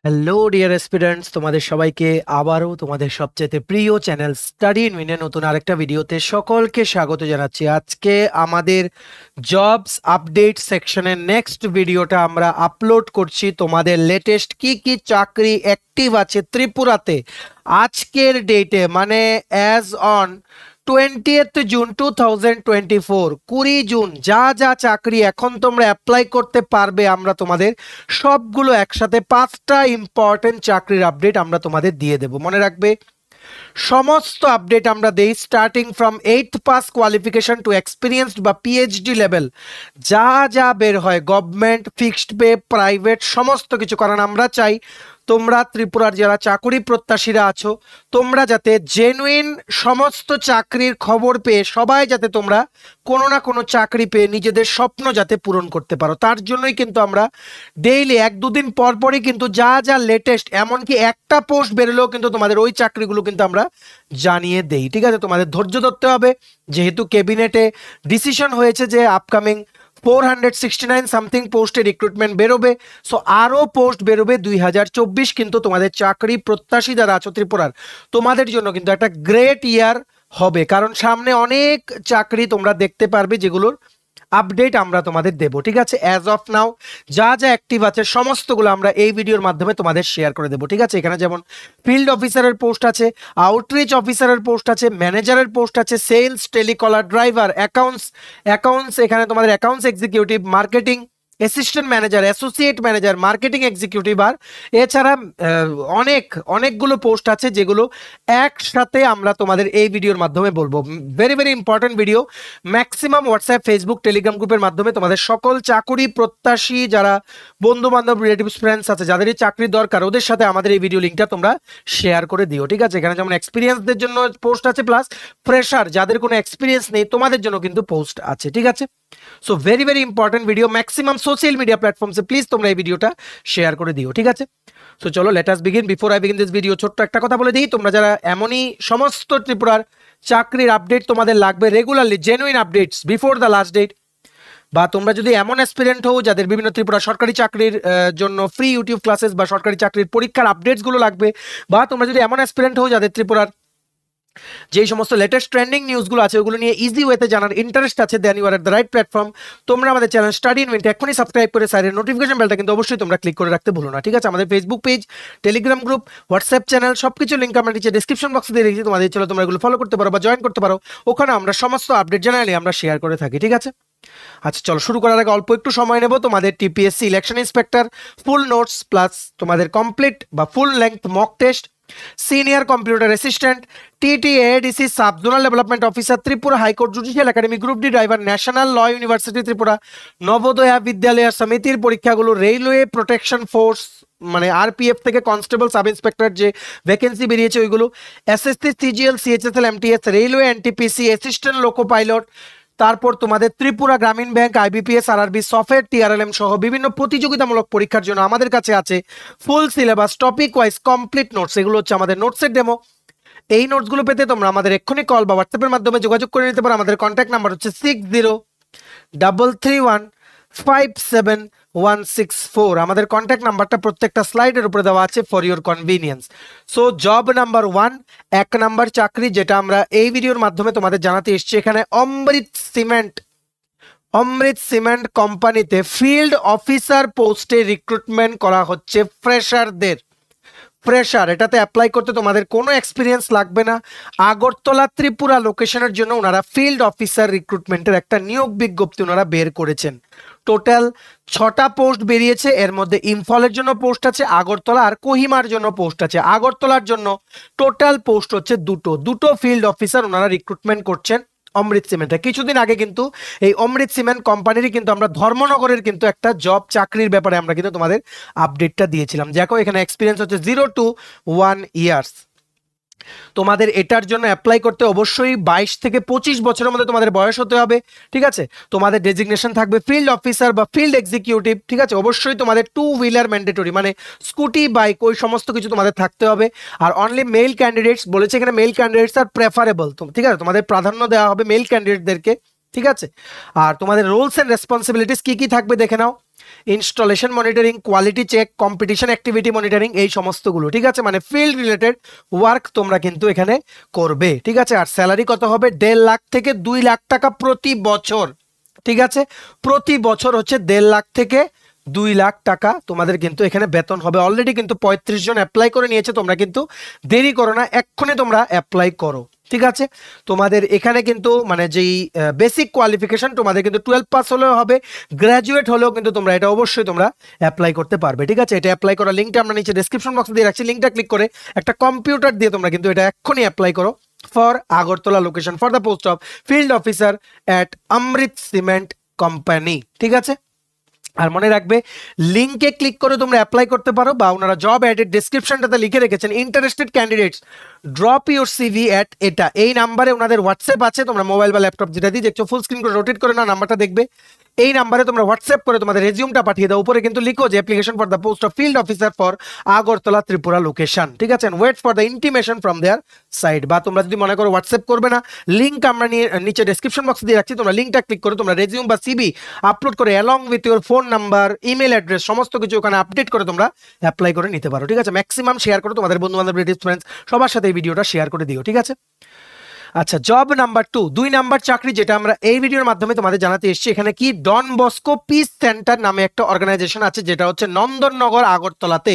Hello dear students, তোমাদের সবাইকে আবারও তোমাদের সবচেয়ে প্রিয় চ্যানেল স্টাডি ইন উইনের নতুন আরেকটা ভিডিওতে সকলকে স্বাগত জানাচ্ছি। আজকে আমাদের জবস আপডেট সেকশনের নেক্সট ভিডিওটা আমরা আপলোড করছি। তোমাদের লেটেস্ট কি কি চাকরি অ্যাক্টিভ আছে ত্রিপুরাতে আজকের ডেটে, মানে as on 20th June 2024, 20 June যা যা চাকরি এখন তোমরা অ্যাপ্লাই করতে পারবে, আমরা তোমাদের সবগুলো একসাথে 5টা ইম্পর্টেন্ট চাকরির আপডেট আমরা তোমাদের দিয়ে দেব। মনে রাখবে, সমস্ত আপডেট আমরা দেই starting from 8th pass qualification two experienced বা পিএইচডি লেভেল, যা যা বের হয় গভর্নমেন্ট, ফিক্সড পে, প্রাইভেট, সমস্ত কিছু। কারণ আমরা চাই তোমরা ত্রিপুরার যারা চাকরি প্রত্যাশীরা আছো, তোমরা যাতে জেনুইন সমস্ত চাকরির খবর পেয়ে সবাই যাতে তোমরা কোনো না কোনো চাকরি পেয়ে নিজেদের স্বপ্ন যাতে পূরণ করতে পারো, তার জন্যই কিন্তু আমরা ডেইলি 1-2 দিন পর পরই কিন্তু যা যা লেটেস্ট, এমনকি একটা পোস্ট বেরোলেও কিন্তু তোমাদের ওই চাকরিগুলো কিন্তু আমরা জানিয়ে দেই। ঠিক আছে, তোমাদের ধৈর্য ধরতে হবে, যেহেতু ক্যাবিনেটে ডিসিশন হয়েছে যে আপকামিং 469 সামথিং পোস্টে রিক্রুটমেন্ট বেরোবে। সো আরও পোস্ট বেরোবে 2024, কিন্তু তোমাদের চাকরি প্রত্যাশী যারা আছো ত্রিপুরার, তোমাদের জন্য কিন্তু একটা গ্রেট ইয়ার হবে। কারণ সামনে অনেক চাকরি তোমরা দেখতে পারবে যেগুলোর আপডেট আমরা তোমাদের দেব। ঠিক আছে, অ্যাজ অফ নাও যা যা অ্যাক্টিভ আছে সমস্তগুলো আমরা এই ভিডিওর মাধ্যমে তোমাদের শেয়ার করে দেবো। ঠিক আছে, এখানে যেমন ফিল্ড অফিসারের পোস্ট আছে, আউটরিচ অফিসারের পোস্ট আছে, ম্যানেজারের পোস্ট আছে, সেলস, টেলিকলার, ড্রাইভার, অ্যাকাউন্টস, এখানে তোমাদের accounts executive, marketing assistant manager, associate manager, marketing executive, আর এছাড়া অনেকগুলো পোস্ট আছে যেগুলো একসাথে আমরা তোমাদের এই ভিডিওর মাধ্যমে বলবো। Very very important video. Maximum WhatsApp, Facebook, Telegram গ্রুপের মাধ্যমে তোমাদের সকল চাকরি প্রত্যাশী যারা বন্ধু বান্ধব, রিলেটিভস, ফ্রেন্ডস আছে যাদেরই চাকরির দরকার, ওদের সাথে আমাদের এই ভিডিও লিঙ্কটা তোমরা শেয়ার করে দিও। ঠিক আছে, এখানে যেমন এক্সপিরিয়েন্সদের জন্য পোস্ট আছে, প্লাস ফ্রেশার যাদের কোনো এক্সপিরিয়েন্স নেই তোমাদের জন্য কিন্তু পোস্ট আছে। ঠিক আছে, so very very important video. Maximum social media প্ল্যাটফর্মসে প্লিজ তোমরা এই ভিডিওটা শেয়ার করে দিও। ঠিক আছে, সো চলো let us begin. Before I begin this video, ছোট্ট একটা কথা বলে দিই, তোমরা যারা এমনই সমস্ত ত্রিপুরার চাকরির আপডেট তোমাদের লাগবে regularly, genuine updates before the last date, বা তোমরা যদি এমন অ্যাসপিরেন্ট হও যাদের বিভিন্ন ত্রিপুরা সরকারি চাকরির জন্য ফ্রি ইউটিউব ক্লাসেস বা সরকারি চাকরির পরীক্ষার আপডেটসগুলো লাগবে, বা তোমরা যদি এমন অ্যাসপিরেন্ট হও যাদের ত্রিপুরার যেই সমস্ত লেটেস্ট ট্রেন্ডিং নিউজগুলো আছে ওগুলো নিয়ে ইজি ওয়েতে জানার ইন্টারেস্ট আছে, then you are at the right platform. তোমরা আমাদের চ্যানেল স্টাডি ইন উইন্ট এখনই সাবস্ক্রাইব করে সাইডের নোটিফিকেশন বেলটা কিন্তু অবশ্যই তোমরা ক্লিক করে রাখতে ভুলো না। ঠিক আছে, আমাদের Facebook page, Telegram group, WhatsApp channel সবকিছু লিঙ্ক আমরা নিচে ডিসক্রিপশন বক্সে দিয়ে রেখেছি, তোমাদের চলো তোমরা এগুলো ফলো করতে পারো বা জয়েন করতে পারো। ওখানে আমরা সমস্ত আপডেট জেনারেলি আমরা শেয়ার করে থাকি। ঠিক আছে, আচ্ছা চলো শুরু করার আগে অল্প একটু সময় নেব। তোমাদের TPSC election inspector full notes plus তোমাদের কমপ্লিট বা full length mock test, senior computer assistant, TTADC sub zonal development officer, Tripura high court judicial academy, group D driver, national law university Tripura, Navodaya Vidyalaya সমিতির পরীক্ষাগুলো, রেলওয়ে প্রোটেকশন ফোর্স মানে RPF থেকে constable, sub inspector যে vacancy বেরিয়েছে ওইগুলো, SSC, CGL, CHSL, MTS, railway, NTPC, assistant loco pilot, তারপর তোমাদের Tripura Gramin bank, IBPS, RRB, software, TRLM সহ বিভিন্ন প্রতিযোগিতামূলক পরীক্ষার জন্য আমাদের কাছে আছে full syllabus, topic wise complete notes. এগুলো হচ্ছে আমাদের নোটসের ডেমো। এই নোটসগুলো পেতে তোমরা আমাদের এক্ষুনি কল বা হোয়াটসঅ্যাপের মাধ্যমে যোগাযোগ করে নিতে পারো। আমাদের কন্ট্যাক্ট নাম্বার হচ্ছে 6033157164। আমাদের কন্ট্যাক্ট নাম্বারটা প্রত্যেকটা স্লাইডের উপরে দেওয়া আছে for your convenience. So job number 1, 1 number চাকরি যেটা আমরা এই ভিডিওর মাধ্যমে তোমাদের জানাতে এসেছি, এখানে অমৃত সিমেন্ট কোম্পানিতে ফিল্ড অফিসার পোস্টে রিক্রুটমেন্ট করা হচ্ছে ফ্রেশারদের। ফ্রেশার, এটাতে অ্যাপ্লাই করতে তোমাদের কোনো এক্সপিরিয়েন্স লাগবে না। আগরতলা ত্রিপুরা লোকেশনের জন্য ওনারা ফিল্ড অফিসার রিক্রুটমেন্টের একটা নিয়োগ বিজ্ঞপ্তি ওনারা বের করেছেন। টোটাল 6টা পোস্ট বেরিয়েছে, এর মধ্যে ইম্ফলের জন্য পোস্ট আছে, আগরতলা আর কোহিমার জন্য পোস্ট আছে। আগরতলার জন্য টোটাল পোস্ট হচ্ছে দুটো ফিল্ড অফিসার ওনারা রিক্রুটমেন্ট করছেন অমৃত সিমেন্টে। কিছুদিন আগে কিন্তু এই অমৃত সিমেন্ট কোম্পানিরই কিন্তু আমরা ধর্মনগরের কিন্তু একটা জব চাকরির ব্যাপারে আমরা কিন্তু তোমাদের আপডেটটা দিয়েছিলাম। দেখো এখানে এক্সপিরিয়েন্স হচ্ছে 0 to 1 ইয়ার্স। তোমাদের এটার জন্য অ্যাপ্লাই করতে অবশ্যই 22 থেকে 25 বছরের মধ্যে তোমাদের বয়স হতে হবে। ঠিক আছে, তোমাদের ডেজিগনেশন থাকবে ফিল্ড অফিসার বা ফিল্ড এক্সিকিউটিভ। ঠিক আছে, অবশ্যই তোমাদের 2 হুইলার ম্যান্ডেটরি, মানে স্কুটি, বাইক, ওই সমস্ত কিছু তোমাদের থাকতে হবে। আর অনলি মেল ক্যান্ডিডেটস বলেছে, এখানে মেল ক্যান্ডিডেটস আর প্রেফারেবল। ঠিক আছে, তোমাদের প্রাধান্য দেওয়া হবে মেল ক্যান্ডিডেটদেরকে। ঠিক আছে, আর তোমাদের রোলস এন্ড রেসপন্সিবিলিটিস কি কি থাকবে দেখে নাও। Installation monitoring, quality check, competition activity monitoring, এই সমস্তগুলো, ঠিক আছে, মানে ফিল্ড রিলেটেড ওয়ার্ক তোমরা কিন্তু এখানে করবে, ঠিক আছে। আর স্যালারি কত হবে? 1.5 লাখ থেকে 2 লাখ টাকা প্রতি বছর, ঠিক আছে। প্রতি বছর হচ্ছে 1.5 লাখ থেকে 2 লাখ টাকা তোমাদের কিন্তু এখানে বেতন হবে। অলরেডি কিন্তু 35 জন অ্যাপ্লাই করে নিয়েছে, তোমরা কিন্তু দেরি করো না, এক্ষুনি তোমরা অ্যাপ্লাই করো, ঠিক আছে। তোমাদের এখানে কিন্তু মানে যেই বেসিক কোয়ালিফিকেশন তোমাদের কিন্তু 12 পাস হলেও হবে, গ্র্যাজুয়েট হলেও কিন্তু তোমরা এটা অবশ্যই তোমরা অ্যাপ্লাই করতে পারবে, ঠিক আছে। এটা অ্যাপ্লাই করার লিঙ্কটা আমরা নিচে ডেসক্রিপশন বক্সে দিয়ে রাখছি, লিঙ্কটা ক্লিক করে একটা কম্পিউটার দিয়ে তোমরা কিন্তু এটা এক্ষুনি অ্যাপ্লাই করো for Agartala location for the post of field officer at Amrit cement company, ঠিক আছে। আর মনে রাখবে লিংকে ক্লিক করে তোমরা অ্যাপ্লাই করতে পারো, বা ওনারা জব অ্যাডের ডেসক্রিপশনটাতে লিখে রেখেছেন interested candidates drop your CV at এটা, এই নাম্বারে ওনাদের হোয়াটসঅ্যাপ আছে, তোমরা মোবাইল বা ল্যাপটপ যেটা দিয়ে দেখছো ফুল স্ক্রিন করে রোটেট করে না নাম্বারটা দেখবে, এই নাম্বারে তোমরা হোয়াটসঅ্যাপ করে তোমাদের রেজিউমটা পাঠিয়ে দাও, উপরে কিন্তু লিখো যে application for the post of field officer for Agartala Tripura location, ঠিক আছে, wait for the intimation from their side. বা তোমরা যদি মনে করো হোয়াটসঅ্যাপ করবে না, লিঙ্ক আমরা নিচে ডেসক্রিপশন বক্সে দিয়ে রাখছি, তোমরা লিঙ্কটা ক্লিক করে তোমরা রেজিউম বা সিভি আপলোড করে along with your phone number, email address সমস্ত কিছু ওখানে আপডেট করে তোমরা অ্যাপ্লাই করে নিতে পারো, ঠিক আছে। ম্যাক্সিমাম শেয়ার করো, তোমাদের বন্ধু বান্ধব, রিলেটিভস, ফ্রেন্ডস সবার সাথে এই ভিডিওটা শেয়ার করে দিও, ঠিক আছে। আচ্ছা, জব নাম্বার 2, 2 নাম্বার চাকরি যেটা আমরা এই ভিডিওর মাধ্যমে তোমাদের জানাতে এসেছি, এখানে কি ডন বস্কো পিস সেন্টার নামে একটা অর্গানাইজেশন আছে, যেটা হচ্ছে নন্দননগর আগরতলাতে।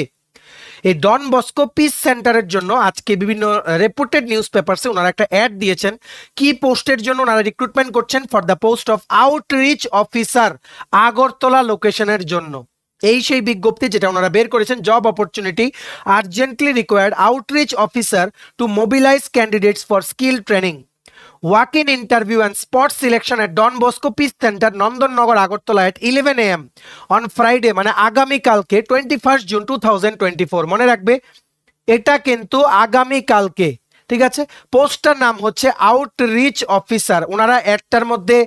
এই ডন বস্কো পিস সেন্টারের জন্য আজকে বিভিন্ন রেপুটেড নিউজ পেপারসে ওনারা একটা অ্যাড দিয়েছেন, কি পোস্টের জন্য ওনারা রিক্রুটমেন্ট করছেন, for the post of outreach officer Agartala লোকেশনের জন্য। এই সেই বিজ্ঞপ্তি যেটা ওনারা বের করেছেন, job opportunity urgently required outreach officer to mobilise candidates for skill training, walk-in interview and spot selection at Don Bosco Peace Center, Nandannagar Agartala at 11 AM on Friday, মানে আগামীকালকে 21 জুন 2024। মনে রাখবে এটা কিন্তু আগামীকালকে, ঠিক আছে। পোস্টটার নাম হচ্ছে আউটরিচ অফিসার। ওনারা একটার মধ্যে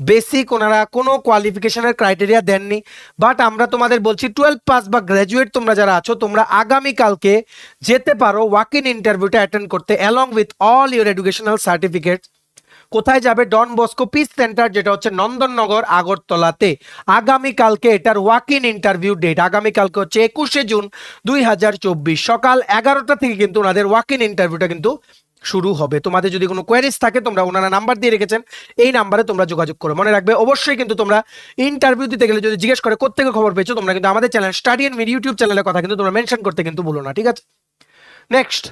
বেসিক ওনারা কোনো কোয়ালিফিকেশনের ক্রাইটেরিয়া দেননি, বাট আমরা তোমাদের বলছি 12 পাস বা গ্র্যাজুয়েট তোমরা যারা আছো, তোমরা আগামীকালকে যেতে পারো ওয়াক ইন ইন্টারভিউটা অ্যাটেন্ড করতে along with all your educational certificate. কোথায় যাবে? ডন বস্কো পিস সেন্টার, যেটা হচ্ছে নন্দননগর আগরতলাতে। আগামীকালকে এটার ওয়াক ইন ইন্টারভিউ ডেট আগামীকালকে হচ্ছে 21 জুন 2024 সকাল 11টা থেকে কিন্তু ওনাদের ওয়াক ইন ইন্টারভিউটা কিন্তু শুরু হবে। তোমাদের যদি কোনো কোয়েরিজ থাকে তোমরা ওনারা নাম্বার দিয়ে রেখেছেন, এই নাম্বারে তোমরা যোগাযোগ করো। মনে রাখবে অবশ্যই কিন্তু তোমরা ইন্টারভিউ দিতে গেলে যদি জিজ্ঞেস করে কোত্থেকে খবর পেয়েছো, তোমরা কিন্তু আমাদের channel study and mid YouTube চ্যানেলের কথা কিন্তু তোমরা মেনশন করতে কিন্তু ভুলো না, ঠিক আছে। নেক্সট,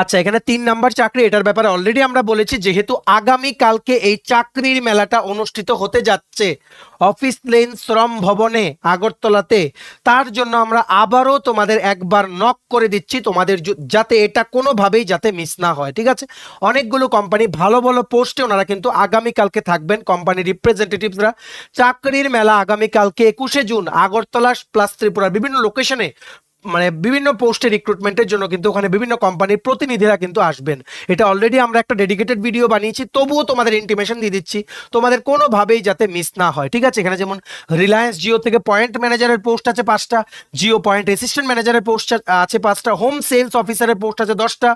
আচ্ছা, এখানে 3 নাম্বার চাকরি, এটার ব্যাপারে অলরেডি আমরা বলেছি, যেহেতু আগামী কালকে এই চাকরির মেলাটা অনুষ্ঠিত হতে যাচ্ছে অফিস লেন শ্রম ভবনে আগরতলাতে, তার জন্য আমরা আবারও তোমাদের একবার নক করে দিচ্ছি, তোমাদের যাতে এটা কোনোভাবেই যাতে মিস না হয়, ঠিক আছে। অনেকগুলো কোম্পানি ভালো ভালো পোস্টে ওনারা কিন্তু আগামী কালকে থাকবেন, কোম্পানির রিপ্রেজেন্টেটিভসরা। চাকরির মেলা আগামী কালকে 21 জুন আগরতলা প্লাস ত্রিপুরার বিভিন্ন লোকেশনে, মানে বিভিন্ন পোস্টে রিক্রুটমেন্টের জন্য কিন্তু ওখানে বিভিন্ন কোম্পানির প্রতিনিধিরা কিন্তু আসবেন। এটা অলরেডি আমরা একটা ডেডিকেটেড ভিডিও বানিয়েছি, তবুও তোমাদের ইন্টিমেশন দিয়ে দিচ্ছি, তোমাদের কোনোভাবেই যাতে মিস না হয়, ঠিক আছে। এখানে যেমন রিলায়েন্স জিও থেকে পয়েন্ট ম্যানেজারের পোস্ট আছে 5টা, জিও পয়েন্ট অ্যাসিস্ট্যান্ট ম্যানেজারের পোস্ট আছে 5টা, হোম সেলস অফিসারের পোস্ট আছে 10টা,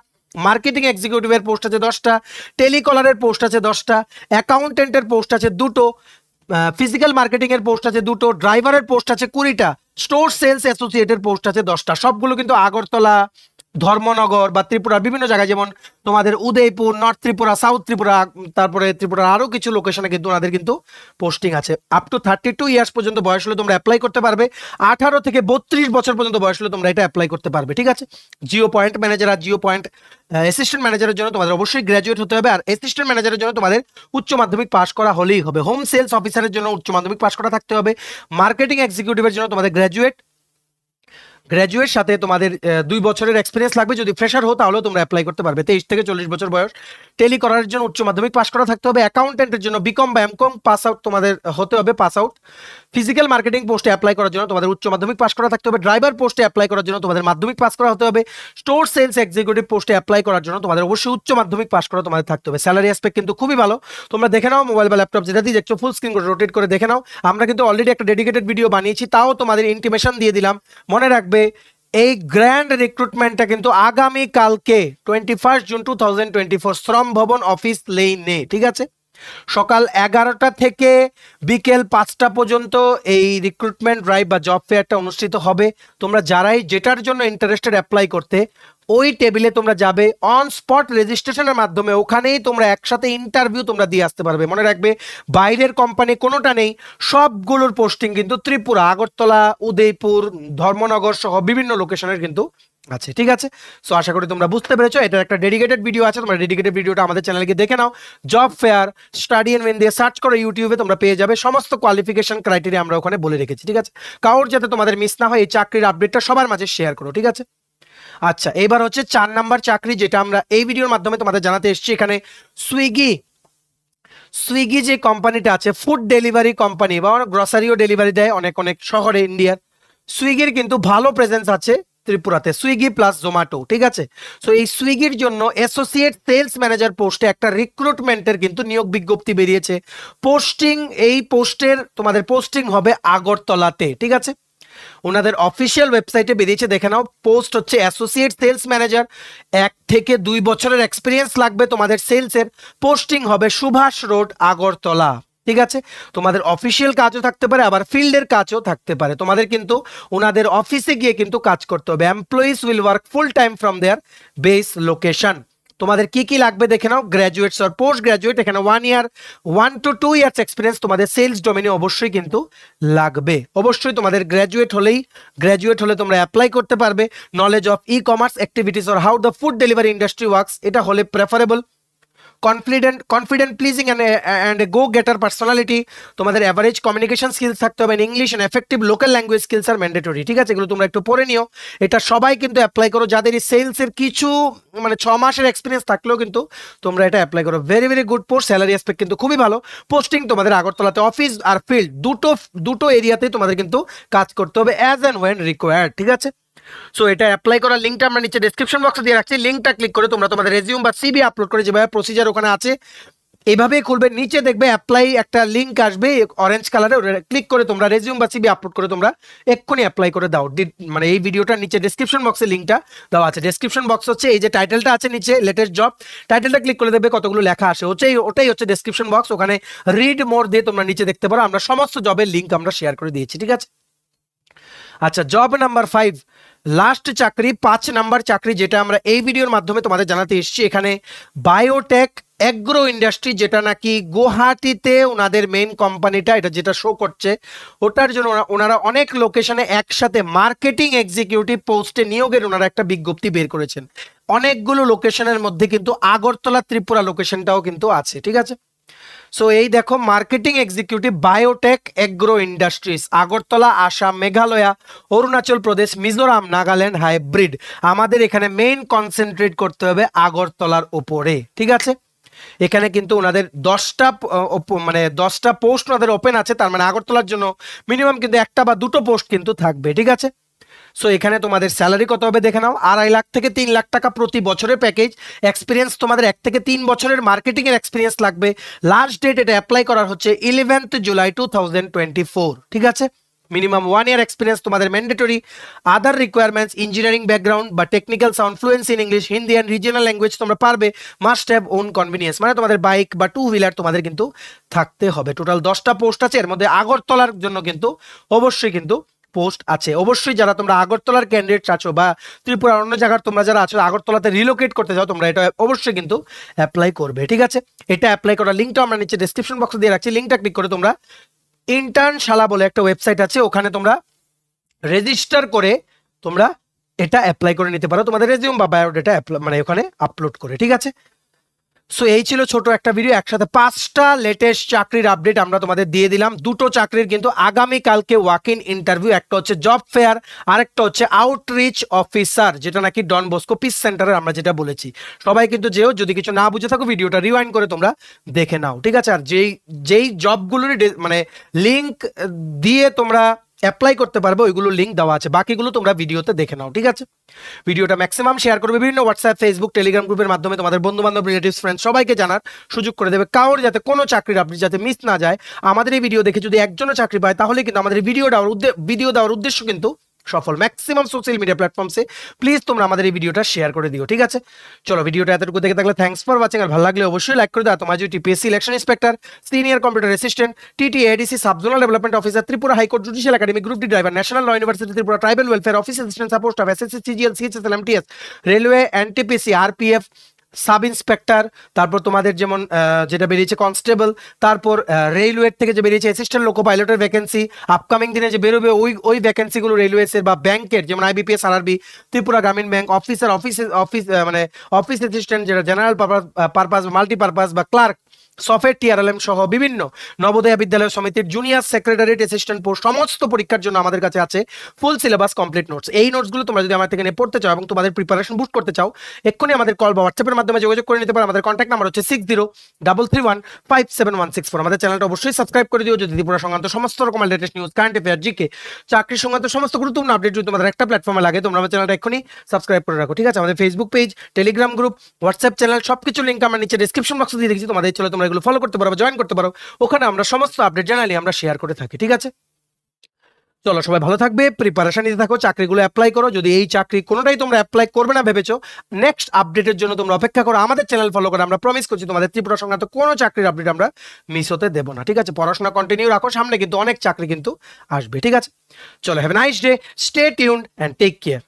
মার্কেটিং এক্সিকিউটিভের পোস্ট আছে 10টা, টেলিকলারের পোস্ট আছে 10টা, অ্যাকাউন্টেন্টের পোস্ট আছে 2টো, ফিজিক্যাল মার্কেটিং এর পোস্ট আছে 2টো, ড্রাইভারের পোস্ট আছে 20টা, স্টোর সেলস অ্যাসোসিয়েটের পোস্ট আছে 10টা। সবগুলো কিন্তু আগরতলা, ধর্মনগর বা ত্রিপুরার বিভিন্ন জায়গায়, যেমন তোমাদের উদয়পুর, নর্থ ত্রিপুরা, সাউথ ত্রিপুরা, তারপরে ত্রিপুরার আরও কিছু লোকেশনে কিন্তু ওনাদের কিন্তু পোস্টিং আছে। আপ টু 32 ইয়ার্স পর্যন্ত বয়স হলে তোমরা অ্যাপ্লাই করতে পারবে, 18 থেকে 32 বছর পর্যন্ত বয়স হলে তোমরা এটা অ্যাপ্লাই করতে পারবে, ঠিক আছে। জিও পয়েন্ট ম্যানেজার আর জিও পয়েন্ট অ্যাসিস্ট্যান্ট ম্যানেজারের জন্য তোমাদের অবশ্যই গ্র্যাজুয়েট হতে হবে, আর অ্যাসিস্ট্যান্ট ম্যানেজারের জন্য তোমাদের উচ্চ মাধ্যমিক পাস করা হলেই হবে। হোম সেলস অফিসারের জন্য উচ্চ মাধ্যমিক পাস করা থাকতে হবে। মার্কেটিং এক্সিকিউটিভের জন্য তোমাদের গ্র্যাজুয়েট সাথে তোমাদের 2 বছরের এক্সপিরিয়েন্স লাগবে। যদি ফ্রেশার হো তাহলেও তোমরা অ্যাপ্লাই করতে পারবে। 23 থেকে 40 বছর বয়স। টেলি করার জন্য উচ্চ মাধ্যমিক পাস করা থাকতে হবে। অ্যাকাউন্টেন্টের জন্য বিকম বা এমকম পাস আউট তোমাদের হতে হবে, পাস আউট। ফিজিক্যাল মার্কেটিং পোস্টে অ্যাপ্লাই করার জন্য তোমাদের উচ্চ মাধ্যমিক পাস করা থাকতে হবে। ড্রাইভার পোস্টে অ্যাপ্লাই করার জন্য তোমাদের মাধ্যমিক পাস করা হতে হবে। স্টোর সেলস এক্সিকিউটিভ পোস্টে অ্যাপ্লাই করার জন্য তোমাদের অবশ্যই উচ্চ মাধ্যমিক পাস করা তোমাদের থাকতে হবে। স্যালারি অ্যাসপেক্ট কিন্তু খুবই ভালো, তোমরা দেখে নাও, মোবাইল বা ল্যাপটপ যেটা দিয়ে দেখছো ফুল স্ক্রিন করে রোটেট করে দেখে নাও। আমরা কিন্তু অলরেডি একটা ডেডিকেটেড ভিডিও বানিয়েছি, তাও তোমাদের ইন্টিমেশন দিয়ে দিলাম। মনে রাখবে এই গ্র্যান্ড রিক্রুটমেন্টটা কিন্তু আগামী কালকে 21 জুন 2024 শ্রম ভবন অফিস লেনে, ঠিক আছে। সকাল 11টা থেকে বিকেল 5টা পর্যন্ত এই রিক্রুটমেন্ট ড্রাইভ বা জব ফেয়ারটা অনুষ্ঠিত হবে। তোমরা যারাই যেটার জন্য ইন্টারেস্টেড অ্যাপ্লাই করতে, ওই টেবিলে তোমরা যাবে, অন স্পট রেজিস্ট্রেশনের মাধ্যমে ওখানেই তোমরা একসাথে ইন্টারভিউ তোমরা দিয়ে আসতে পারবে। মনে রাখবে বাইরের কোম্পানি কোনোটা নেই, সবগুলোর পোস্টিং কিন্তু ত্রিপুরা, আগরতলা, উদয়পুর, ধর্মনগর সহ বিভিন্ন লোকেশনের কিন্তু আছে। ঠিক আছে, সো আশা করি তোমরা বুঝতে পেরেছো। এটার একটা ডেডিকেটেড ভিডিও আছে, তোমরা ডেডিকেটেড ভিডিওটা আমাদের চ্যানেলে গিয়ে দেখে নাও। Job fair study and win দিয়ে সার্চ করে ইউটিউবে তোমরা পেয়ে যাবে, সমস্ত কোয়ালিফিকেশন ক্রাইটেরিয়া আমরা ওখানে বলে রেখেছি। ঠিক আছে, কারোর যাতে তোমাদের মিস না হয় এই চাকরির আপডেটটা সবার মাঝে শেয়ার করো। ঠিক আছে, আচ্ছা এবার হচ্ছে 4 নাম্বার চাকরি, যেটা আমরা এই ভিডিওর মাধ্যমে তোমাদের জানাতে এসেছি। এখানে সুইগি যে কোম্পানিটা আছে, ফুড ডেলিভারি কোম্পানি বা গ্রসারিও ডেলিভারি দেয় অনেক অনেক শহরে ইন্ডিয়ার। সুইগির কিন্তু ভালো প্রেজেন্স আছে ত্রিপুরাতে, সুইগি প্লাস জোম্যাটো। ঠিক আছে, সো এই সুইগির জন্য অ্যাসোসিয়েট সেলস ম্যানেজার পোস্টে একটা রিক্রুটমেন্টের কিন্তু নিয়োগ বিজ্ঞপ্তি বেরিয়েছে। এই পোস্টের তোমাদের পোস্টিং হবে আগরতলাতে। ঠিক আছে, ওনাদের অফিসিয়াল ওয়েবসাইটে বেরিয়েছে, দেখে নাও। পোস্ট হচ্ছে অ্যাসোসিয়েট সেলস ম্যানেজার, 1 থেকে 2 বছরের এক্সপিরিয়েন্স লাগবে তোমাদের সেলসের। পোস্টিং হবে সুভাষ রোড, আগরতলা। ঠিক আছে, তোমাদের অফিসিয়াল কাজও থাকতে পারে, আবার ফিল্ডের কাজও থাকতে পারে। তোমাদের কিন্তু ওনাদের অফিসে গিয়ে কিন্তু কাজ করতে হবে। Employees will work full time from their base location. তোমাদের কি কি লাগবে দেখে নাও। গ্র্যাজুয়েটস আর পোস্ট গ্র্যাজুয়েট, এখানে 1 to 2 ইয়ার্স এক্সপিরিয়েন্স তোমাদের সেলস ডোমেনে অবশ্যই কিন্তু লাগবে। অবশ্যই তোমাদের গ্র্যাজুয়েট হলে তোমরা অ্যাপ্লাই করতে পারবে। Knowledge of e commerce activities or how the food delivery industry works, এটা হলে preferable. Confident pleasing and go getter personality, তোমাদের অ্যাভারেজ কমিউনিকেশন স্কিলস থাকতে হবে। English and effective local language skills আর ম্যান্ডেটরি। ঠিক আছে, এগুলো তোমরা একটু পড়ে নিও। এটা সবাই কিন্তু অ্যাপ্লাই করো, যাদের এই সেলসের কিছু 6 মাসের এক্সপিরিয়েন্স থাকলেও কিন্তু তোমরা এটা অ্যাপ্লাই করো। Very very good post, salary aspect কিন্তু খুবই ভালো। পোস্টিং তোমাদের আগরতলাতে, অফিস আর ফিল্ড দুটো এরিয়াতে তোমাদের কিন্তু কাজ করতে হবে অ্যাজ অ্যান্ড ওয়েন রিকোয়ার্ড। ঠিক আছে, সো এটা অ্যাপ্লাই করার লিঙ্কটা আমরা নিচে ডেসক্রিপশন বক্সে দিয়ে রাখছি। লিঙ্কটা ক্লিক করে তোমরা তোমাদের রেজিউম বা সিভি আপলোড করে যেভাবে প্রসিজার ওখানে আছে এইভাবেই খুলবে। নিচে দেখবে অ্যাপ্লাই একটা লিঙ্ক আসবে অরেঞ্জ কালারে, ক্লিক করে তোমরা রেজিউম বা সিভি আপলোড করে তোমরা এক্ষুনি অ্যাপ্লাই করে দাও। এই ভিডিওটার নিচে ডেসক্রিপশন বক্সে লিঙ্কটা দেওয়া আছে। ডেসক্রিপশন বক্স হচ্ছে এই যে টাইটেলটা আছে নিচে, লেটেস্ট জব, টাইটেলটা ক্লিক করে দেবে, কতগুলো লেখা আসে ওটাই হচ্ছে ডেসক্রিপশন বক্স। ওখানে রিড মোর দিয়ে তোমরা নিচে দেখতে পারো, আমরা সমস্ত জবের লিঙ্ক আমরা শেয়ার করে দিয়েছি। ঠিক আছে, আচ্ছা জব নাম্বার 5, লাস্ট চাকরি, 5 নাম্বার চাকরি, যেটা আমরা এই ভিডিওর মাধ্যমে তোমাদের জানাতে এসেছি। এখানে বায়োটেক অ্যাগ্রো ইন্ডাস্ট্রি, যেটা নাকি গুয়াহাটিতে ওনাদের মেইন কোম্পানিটা, এটা যেটা শো করছে, ওটার জন্য ওনারা অনেক লোকেশনে একসাথে মার্কেটিং এক্সিকিউটিভ পোস্টে নিয়োগের ওনারা একটা বিজ্ঞপ্তি বের করেছেন। অনেকগুলো লোকেশনের মধ্যে কিন্তু আগরতলা ত্রিপুরা লোকেশনটাও কিন্তু আছে। ঠিক আছে, সো এই দেখো marketing executive biotech agro industries, Agartala, Assam, Meghalaya, Arunachal Pradesh, Mizoram, Nagaland hybrid. আমাদের এখানে মেইন কনসেন্ট্রেট করতে হবে আগরতলার উপরে। ঠিক আছে, এখানে কিন্তু ওনাদের 10টা পোস্ট ওনাদের ওপেন আছে, তার মানে আগরতলার জন্য মিনিমাম কিন্তু 1টা বা 2টো পোস্ট কিন্তু থাকবে। ঠিক আছে, সো এখানে তোমাদের স্যালারি কত হবে দেখে নাও। 2.5 লাখ থেকে 3 লাখ টাকা প্রতি বছরের প্যাকেজ। এক্সপিরিয়েন্স তোমাদের 1 থেকে 3 বছরের মার্কেটিং এর এক্সপিরিয়েন্স লাগবে। লাস্ট ডেট এটা অ্যাপ্লাই করার হচ্ছে 11th জুলাই 2024। ঠিক আছে, মিনিমাম 1 ইয়ার এক্সপিরিয়েন্স তোমাদের ম্যান্ডেটরি। আদার রিকোয়ারমেন্টস, ইঞ্জিনিয়ারিং ব্যাকগ্রাউন্ড বা technical sound, fluency in English, Hindi and regional language তোমরা পারবে। মাস্ট হ্যাভ ওন কনভিনিয়েন্স, মানে তোমাদের বাইক বা 2 হুইলার তোমাদের কিন্তু থাকতে হবে। টোটাল 10টা পোস্ট আছে, এর মধ্যে আগরতলার জন্য কিন্তু অবশ্যই কিন্তু পোস্ট আছে। অবশ্যই যারা তোমরা আগরতলার ক্যান্ডিডেট আছো বা ত্রিপুরার অন্য জায়গার তোমরা যারা আছো আগরতলাতে রিলোকেট করতে যাও, তোমরা এটা অবশ্যই কিন্তু অ্যাপ্লাই করবে। ঠিক আছে, এটা অ্যাপ্লাই করার লিঙ্কটা আমরা নিচে ডেসক্রিপশন বক্সে দিয়ে রাখছি। লিঙ্কটা ক্লিক করে তোমরা ইন্টার্নশালা বলে একটা ওয়েবসাইট আছে, ওখানে তোমরা রেজিস্টার করে তোমরা এটা অ্যাপ্লাই করে নিতে পারো, তোমাদের রেজিউম বা বায়োডাটা ওখানে আপলোড করে। ঠিক আছে, সো এই ছিল ছোট একটা ভিডিও, একসাথে 5টা লেটেস্ট চাকরির আপডেট আমরা তোমাদের দিয়ে দিলাম। 2টো চাকরির কিন্তু আগামী কালকে ওয়াক ইন ইন্টারভিউ, একটা হচ্ছে জব ফেয়ার, আরেকটা হচ্ছে আউটরিচ অফিসার, যেটা নাকি ডন বস্কো পিস সেন্টারের আমরা যেটা বলেছি। সবাই কিন্তু যেও, যদি কিছু না বুঝে থাকো ভিডিওটা রিওয়াইন্ড করে তোমরা দেখে নাও। ঠিক আছে, আর যেই জবগুলোর লিঙ্ক দিয়ে তোমরা অ্যাপ্লাই করতে পারবে ওইগুলো লিঙ্ক দেওয়া আছে, বাকিগুলো তোমরা ভিডিওতে দেখে নাও। ঠিক আছে, ভিডিওটা ম্যাক্সিমাম শেয়ার করবে, বিভিন্ন হোয়াটসঅ্যাপ, ফেসবুক, টেলিগ্রাম গ্রুপের মাধ্যমে তোমাদের বন্ধু বান্ধব, রিলেটিভস, ফ্রেন্ডস সবাইকে জানার সুযোগ করে দেবে। কারোর যাতে কোনো চাকরির আপডেট যাতে মিস না যায়। আমাদের এই ভিডিও দেখে যদি একজনও চাকরি পায়, তাহলে কিন্তু আমাদের ভিডিও দেওয়ার উদ্দেশ্য কিন্তু সফল ম্যাক্সিমাম সোশ্যাল মিডিয়া প্ল্যাটফর্মসে। প্লিজ তোমরা আমাদের এই ভিডিওটা শেয়ার করে দিও, ঠিক আছে? চলো, ভিডিওটা এতটুকু দেখে থাকলে থ্যাঙ্কস ফর ওয়াচিং। আর ভালো লাগলে অবশ্যই লাইক করে দাও। তোমার যদি TPSC election inspector, senior computer assistant, TT ADC sub zonal development officer, Tripura high court judicial academy, group D driver, national law university Tripura, tribal welfare office assistant support staff, SSC, CGL, CHSL, MTS, railway, NTPC, RPF, sub inspector, তারপর তোমাদের যেমন যেটা বেরিয়েছে constable, তারপর রেলওয়ের থেকে যে বেরিয়েছে অ্যাসিস্ট্যান্ট লোকো পাইলটের ভ্যাকেন্সি, আপকামিং দিনে যে বেরোবে ওই ভ্যাকেন্সিগুলো রেলওয়েসের বা ব্যাংকের, যেমন IBPS, RRB, Tripura Gramin bank, office মানে অফিস অ্যাসিস্ট্যান্ট, যেটা জেনারেল পারপাস, মাল্টিপারপাস বা ক্লার্ক, সফটওয়্যার টিআরএলএম সহ বিভিন্ন নবোদয়া বিদ্যালয় সমিতির জুনিয়র সেক্রেটারিয়েট অ্যাসিস্ট্যান্ট পোস্ট সমস্ত পরীক্ষার জন্য আমাদের কাছে আছে ফুল সিলেবাস কমপ্লিট নোটস। এই নোটসগুলো তোমরা যদি আমার থেকে নিয়ে পড়তে চাও এবং তোমাদের প্রিপারেশন বুস্ট করতে চাও, এক্ষুনি আমাদের কল বা হোয়াটসঅ্যাপের মাধ্যমে যোগাযোগ করে নিতে পারো। আমাদের কন্ট্যাক্ট নাম্বার হচ্ছে 6033157164। আমাদের চ্যানেলটা অবশ্যই সাবস্ক্রাইব করে দিও যদি ত্রিপুরা সংক্রান্ত সমস্ত রকম latest news, current affair, GK, চাকরি সংক্রান্ত সমস্ত গুরুত্বপূর্ণ আপডেট যদি তোমাদের একটা প্ল্যাটফর্মে লাগে, তোমরা আমার চ্যানেলটা এক্ষুনি সাবস্ক্রাইব করে রাখো, ঠিক আছে? আমাদের Facebook page, Telegram group, WhatsApp channel সবকিছু লিঙ্ক আমরা নিচে ডেসক্রিপশন বক্সে দিয়ে দিচ্ছি। তোমাদের চলে তোমরা এগুলো ফলো করতে পারো, জয়েন করতে পারো। ওখানে আমরা সমস্ত আপডেট জানালি আমরা শেয়ার করে থাকি, ঠিক আছে? চলো, সবাই ভালো থাকবে, প্রিপারেশন নিতে থাকো, চাকরিগুলো অ্যাপ্লাই করো। যদি এই চাকরি কোনোটাই তোমরা অ্যাপ্লাই করবে না ভেবেছো, নেক্সট আপডেটের জন্য তোমরা অপেক্ষা করো, আমাদের চ্যানেল ফলো করে। আমরা প্রমিস করছি তোমাদের ত্রিপুরা সংক্রান্ত কোনো চাকরির আপডেট আমরা মিস হতে দেবো না, ঠিক আছে? পড়াশোনা কন্টিনিউ রাখো, সামনে কিন্তু অনেক চাকরি কিন্তু আসবে, ঠিক আছে? চলো, have a nice day, stay tuned and take care.